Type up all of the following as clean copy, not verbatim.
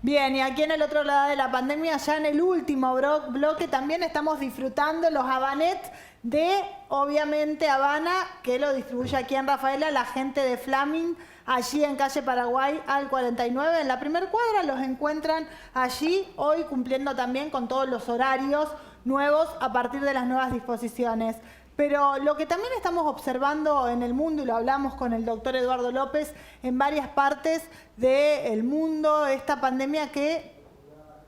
Bien, y aquí en el otro lado de la pandemia, ya en el último bloque, también estamos disfrutando los habanets de, obviamente, Habana, que lo distribuye aquí en Rafaela la gente de Flaming, allí en calle Paraguay al 49, en la primer cuadra. Los encuentran allí, hoy cumpliendo también con todos los horarios nuevos a partir de las nuevas disposiciones. Pero lo que también estamos observando en el mundo, y lo hablamos con el doctor Eduardo López, en varias partes del mundo, esta pandemia que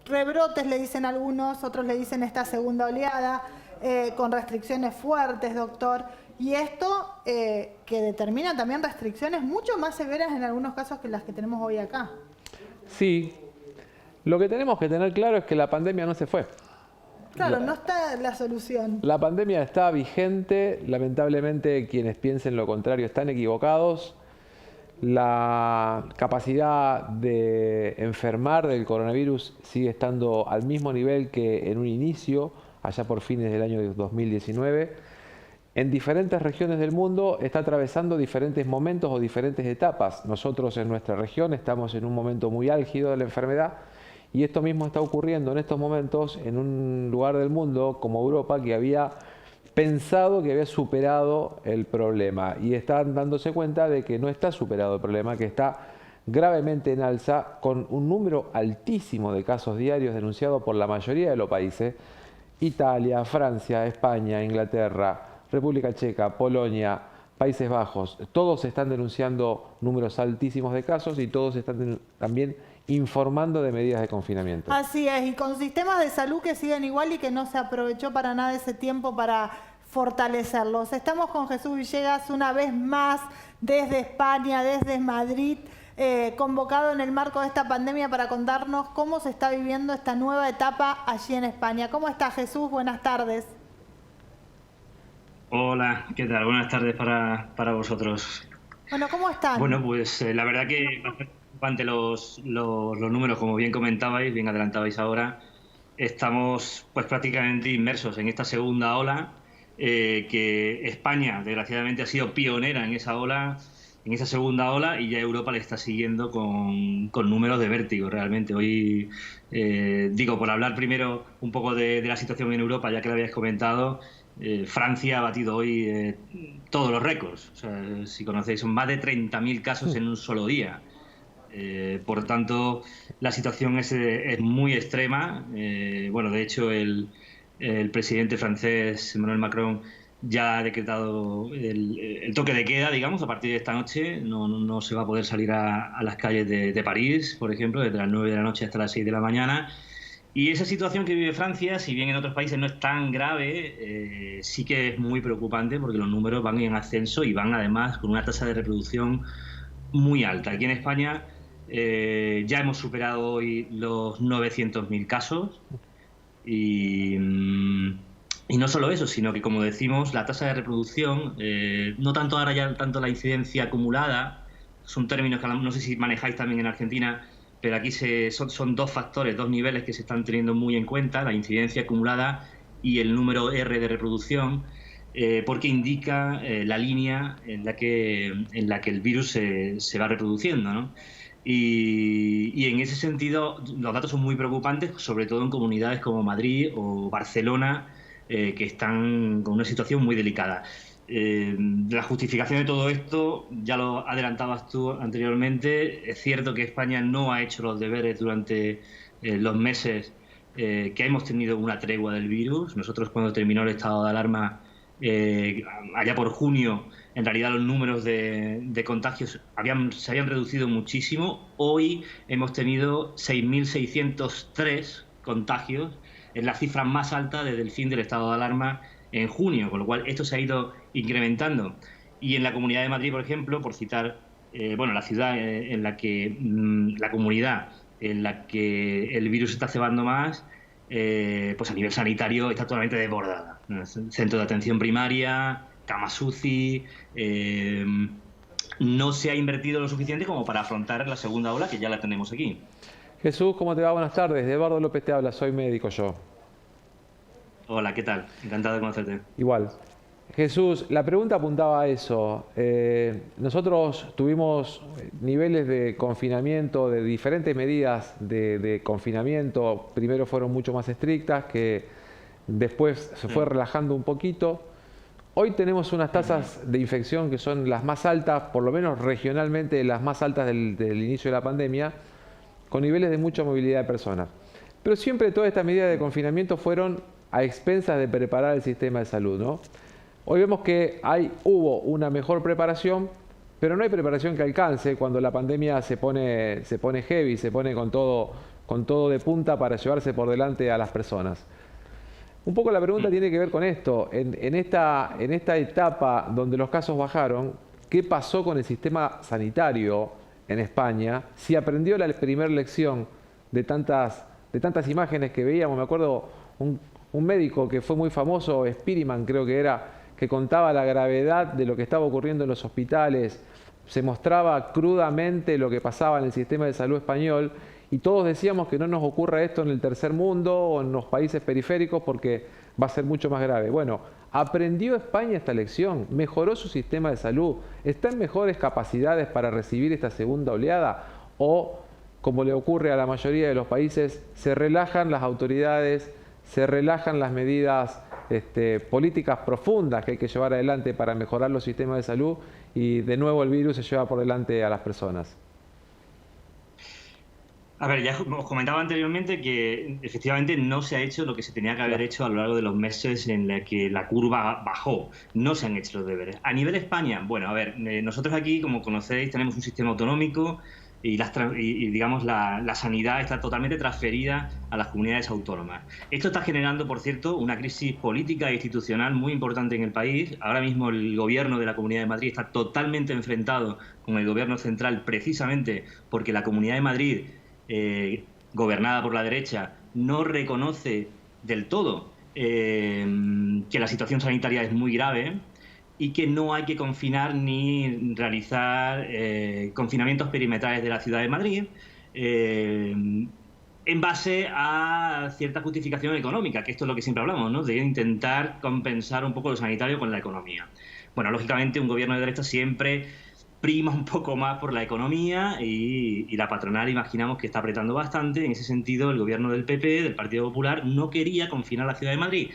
rebrotes le dicen algunos, otros le dicen esta segunda oleada, con restricciones fuertes, doctor. Y esto que determina también restricciones mucho más severas en algunos casos que las que tenemos hoy acá. Sí, lo que tenemos que tener claro es que la pandemia no se fue. Claro, no está la solución. La pandemia está vigente, lamentablemente quienes piensen lo contrario están equivocados. La capacidad de enfermar del coronavirus sigue estando al mismo nivel que en un inicio, allá por fines del año 2019. En diferentes regiones del mundo está atravesando diferentes momentos o diferentes etapas. Nosotros en nuestra región estamos en un momento muy álgido de la enfermedad. Y esto mismo está ocurriendo en estos momentos en un lugar del mundo como Europa que había pensado que había superado el problema y están dándose cuenta de que no está superado el problema, que está gravemente en alza con un número altísimo de casos diarios denunciados por la mayoría de los países: Italia, Francia, España, Inglaterra, República Checa, Polonia, Países Bajos. Todos están denunciando números altísimos de casos y todos están también informando de medidas de confinamiento. Así es, y con sistemas de salud que siguen igual y que no se aprovechó para nada ese tiempo para fortalecerlos. Estamos con Jesús Villegas una vez más desde España, desde Madrid, convocado en el marco de esta pandemia para contarnos cómo se está viviendo esta nueva etapa allí en España. ¿Cómo está, Jesús? Buenas tardes. Hola, ¿qué tal? Buenas tardes para vosotros. Bueno, ¿cómo están? Bueno, pues la verdad que ante los números, como bien comentabais, bien adelantabais ahora, estamos pues prácticamente inmersos en esta segunda ola, que España desgraciadamente ha sido pionera en esa ola, en esa segunda ola, y ya Europa le está siguiendo con números de vértigo realmente. Hoy, digo, por hablar primero un poco de la situación en Europa, ya que lo habíais comentado, Francia ha batido hoy todos los récords. O sea, si conocéis, son más de 30.000 casos en un solo día. Por tanto, la situación es muy extrema. Bueno, de hecho, el presidente francés, Emmanuel Macron, ya ha decretado el toque de queda, digamos, a partir de esta noche. No se va a poder salir a las calles de París, por ejemplo, desde las 9 de la noche hasta las 6 de la mañana. Y esa situación que vive Francia, si bien en otros países no es tan grave, sí que es muy preocupante porque los números van en ascenso y van además con una tasa de reproducción muy alta. Aquí en España ya hemos superado hoy los 900.000 casos y no solo eso, sino que, como decimos, la tasa de reproducción, no tanto ahora ya tanto la incidencia acumulada, son términos que no sé si manejáis también en Argentina, pero aquí son dos factores, dos niveles que se están teniendo muy en cuenta: la incidencia acumulada y el número R de reproducción, porque indica la línea en la que el virus se va reproduciendo, ¿no? Y en ese sentido los datos son muy preocupantes, sobre todo en comunidades como Madrid o Barcelona, que están con una situación muy delicada. La justificación de todo esto ya lo adelantabas tú anteriormente. Es cierto que España no ha hecho los deberes durante los meses que hemos tenido una tregua del virus. Nosotros, cuando terminó el estado de alarma, allá por junio, en realidad los números de contagios se habían reducido muchísimo. Hoy hemos tenido 6.603 contagios, es la cifra más alta desde el fin del estado de alarma en junio, con lo cual esto se ha ido incrementando. Y en la Comunidad de Madrid, por ejemplo, por citar, bueno, la ciudad en la que la comunidad en la que el virus está cebando más, pues a nivel sanitario está totalmente desbordada. Centro de atención primaria, camas UCI, no se ha invertido lo suficiente como para afrontar la segunda ola, que ya la tenemos aquí. Jesús, ¿cómo te va? Buenas tardes. Eduardo López te habla, soy médico yo. Hola, ¿qué tal? Encantado de conocerte. Igual. Jesús, la pregunta apuntaba a eso. Nosotros tuvimos niveles de confinamiento, de diferentes medidas de confinamiento. Primero fueron mucho más estrictas, que después se fue relajando un poquito. Hoy tenemos unas tasas de infección que son las más altas, por lo menos regionalmente las más altas del inicio de la pandemia, con niveles de mucha movilidad de personas. Pero siempre todas estas medidas de confinamiento fueron a expensas de preparar el sistema de salud, ¿no? Hoy vemos que hubo una mejor preparación, pero no hay preparación que alcance cuando la pandemia se pone heavy, se pone con todo de punta para llevarse por delante a las personas. Un poco la pregunta tiene que ver con esto. En esta etapa donde los casos bajaron, ¿qué pasó con el sistema sanitario en España? Si aprendió la primera lección de tantas imágenes que veíamos. Me acuerdo un médico que fue muy famoso, Spiriman creo que era, que contaba la gravedad de lo que estaba ocurriendo en los hospitales, se mostraba crudamente lo que pasaba en el sistema de salud español y todos decíamos que no nos ocurra esto en el tercer mundo o en los países periféricos porque va a ser mucho más grave. Bueno, ¿aprendió España esta lección? ¿Mejoró su sistema de salud? ¿Está en mejores capacidades para recibir esta segunda oleada? ¿O, como le ocurre a la mayoría de los países, se relajan las autoridades, se relajan las medidas políticas profundas que hay que llevar adelante para mejorar los sistemas de salud y de nuevo el virus se lleva por delante a las personas? A ver, ya os comentaba anteriormente que efectivamente no se ha hecho lo que se tenía que haber hecho a lo largo de los meses en los que la curva bajó. No se han hecho los deberes. A nivel España, bueno, a ver, nosotros aquí, como conocéis, tenemos un sistema autonómico y digamos la sanidad está totalmente transferida a las comunidades autónomas. Esto está generando, por cierto, una crisis política e institucional muy importante en el país. Ahora mismo el gobierno de la Comunidad de Madrid está totalmente enfrentado con el gobierno central precisamente porque la Comunidad de Madrid, gobernada por la derecha, no reconoce del todo que la situación sanitaria es muy grave y que no hay que confinar ni realizar confinamientos perimetrales de la ciudad de Madrid en base a cierta justificación económica, que esto es lo que siempre hablamos, ¿no? De intentar compensar un poco lo sanitario con la economía. Bueno, lógicamente un gobierno de derecha siempre prima un poco más por la economía y la patronal imaginamos que está apretando bastante. En ese sentido, el gobierno del PP, del Partido Popular, no quería confinar la ciudad de Madrid.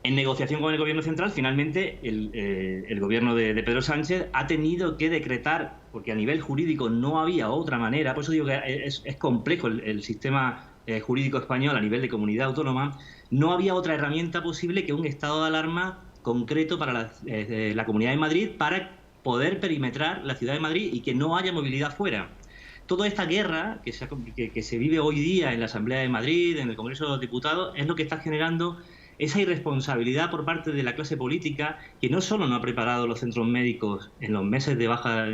En negociación con el gobierno central, finalmente el gobierno de Pedro Sánchez ha tenido que decretar, porque a nivel jurídico no había otra manera, por eso digo que es complejo el sistema jurídico español a nivel de comunidad autónoma, no había otra herramienta posible que un estado de alarma concreto para la Comunidad de Madrid para poder perimetrar la ciudad de Madrid y que no haya movilidad fuera. Toda esta guerra que se vive hoy día en la Asamblea de Madrid, en el Congreso de los Diputados, es lo que está generando esa irresponsabilidad por parte de la clase política que no solo no ha preparado los centros médicos en los meses de baja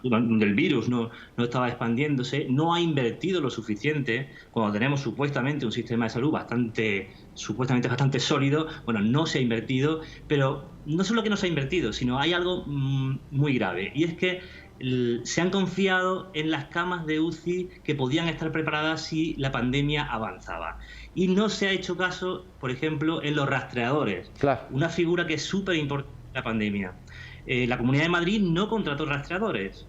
donde el virus no estaba expandiéndose, no ha invertido lo suficiente cuando tenemos supuestamente un sistema de salud supuestamente bastante sólido. Bueno, no se ha invertido, pero no solo que no se ha invertido, sino hay algo muy grave y es que se han confiado en las camas de UCI que podían estar preparadas si la pandemia avanzaba. Y no se ha hecho caso, por ejemplo, en los rastreadores. Claro. Una figura que es súper importante en la pandemia. La Comunidad de Madrid no contrató rastreadores,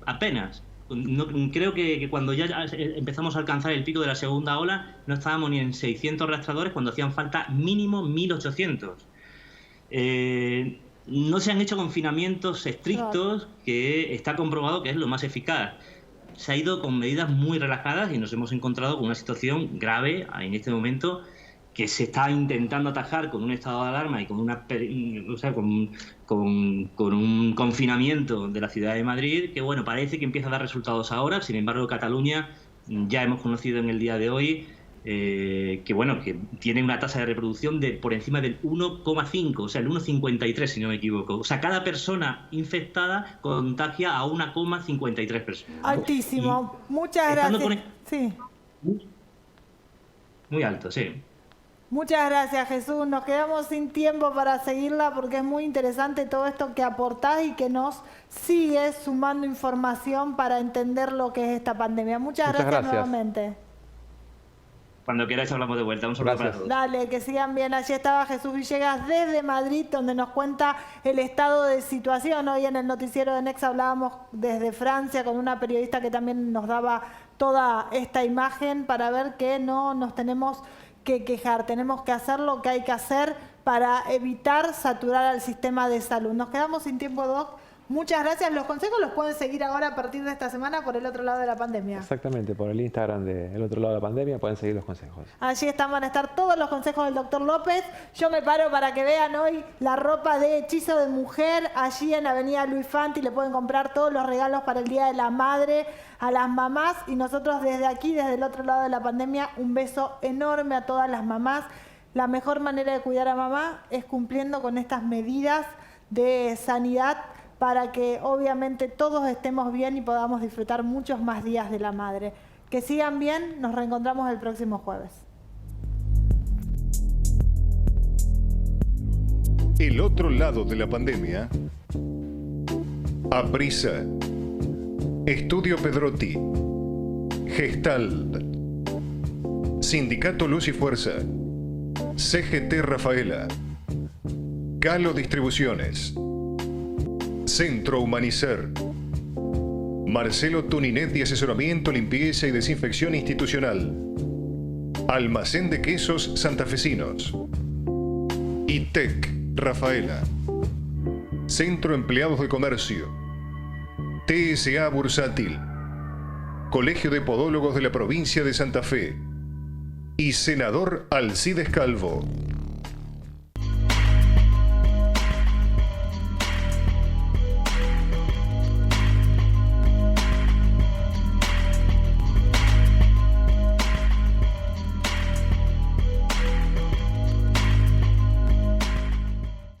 apenas. No, creo que cuando ya empezamos a alcanzar el pico de la segunda ola, no estábamos ni en 600 rastreadores cuando hacían falta mínimo 1.800. No se han hecho confinamientos estrictos, que está comprobado que es lo más eficaz. Se ha ido con medidas muy relajadas y nos hemos encontrado con una situación grave en este momento que se está intentando atajar con un estado de alarma y con con un confinamiento de la ciudad de Madrid que, bueno, parece que empieza a dar resultados ahora. Sin embargo, Cataluña ya hemos conocido en el día de hoy que tiene una tasa de reproducción de por encima del 1,5, o sea, el 1,53 si no me equivoco. O sea, cada persona infectada contagia a 1,53 personas. Altísimo. Muchas gracias. Sí. Muy alto, sí. Muchas gracias, Jesús. Nos quedamos sin tiempo para seguirla porque es muy interesante todo esto que aportás y que nos sigue sumando información para entender lo que es esta pandemia. Muchas gracias nuevamente. Cuando queráis hablamos de vuelta. Un saludo para Gracias. todos. Dale, que sigan bien. Allí estaba Jesús Villegas desde Madrid, donde nos cuenta el estado de situación. Hoy en el noticiero de Next hablábamos desde Francia con una periodista que también nos daba toda esta imagen para ver que no nos tenemos que quejar, tenemos que hacer lo que hay que hacer para evitar saturar al sistema de salud. Nos quedamos sin tiempo, Doc. Muchas gracias. Los consejos los pueden seguir ahora a partir de esta semana por el otro lado de la pandemia. Exactamente, por el Instagram del otro lado de la pandemia pueden seguir los consejos. Allí van a estar todos los consejos del doctor López. Yo me paro para que vean hoy la ropa de hechizo de mujer. Allí en la avenida Luis Fanti le pueden comprar todos los regalos para el Día de la Madre a las mamás. Y nosotros desde aquí, desde el otro lado de la pandemia, un beso enorme a todas las mamás. La mejor manera de cuidar a mamá es cumpliendo con estas medidas de sanidad para que obviamente todos estemos bien y podamos disfrutar muchos más días de la madre. Que sigan bien, nos reencontramos el próximo jueves. El otro lado de la pandemia. Aprisa. Estudio Pedrotti. Gestalt. Sindicato Luz y Fuerza. CGT Rafaela. Galo Distribuciones. Centro Humanizar. Marcelo Tuninet y Asesoramiento, Limpieza y Desinfección Institucional. Almacén de Quesos Santafesinos. ITEC Rafaela. Centro Empleados de Comercio. TSA Bursátil. Colegio de Podólogos de la Provincia de Santa Fe. Y Senador Alcides Calvo.